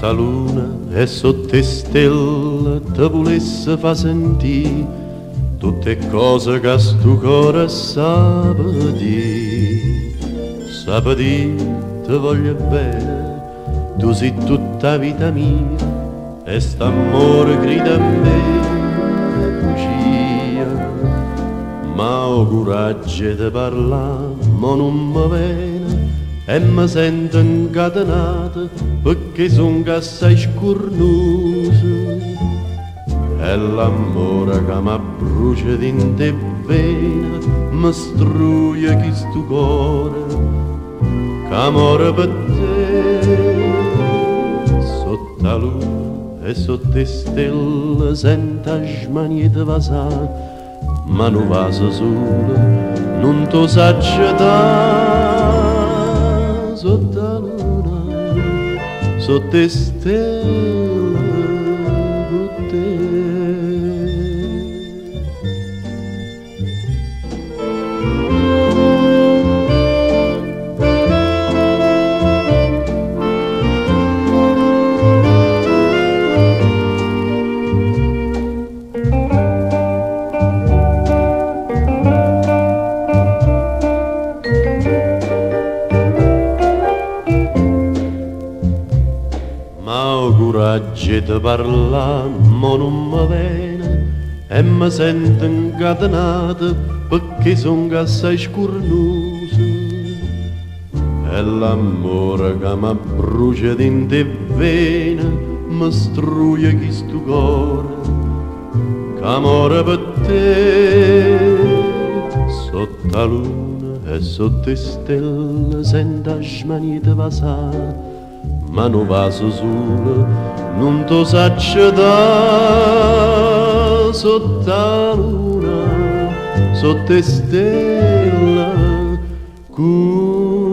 Sotto luna e sotto stelle ti volesse fa sentire tutte cose che sto cuore sa di ti voglio bene, tu sei tutta vita mia e st'amore grida a me bugia, ma ho coraggio di parlare, ma non mi viene e mi sento incatenato perché son assai scornuto. E l'amore che mi brucia dentro e vena mi struie chi sto cuore che amore per te. Sotto la luna e sotto le stelle sento smanie di vasare, ma non vaso solo non to saggio dare. Sotto la luna, sotto le stelle con te. Ma ho coraggio di parlare, ma non mi viene e mi sento incatenato perché son assai scornuto. E l'amore che mi brucia dentro e vena mi struie chi sto cuore che amore per te. Sotto la luna e sotto le stelle sento smanie di vasare, ma non vaso solo non to saggio dare. Sotto la luna, sotto le stelle con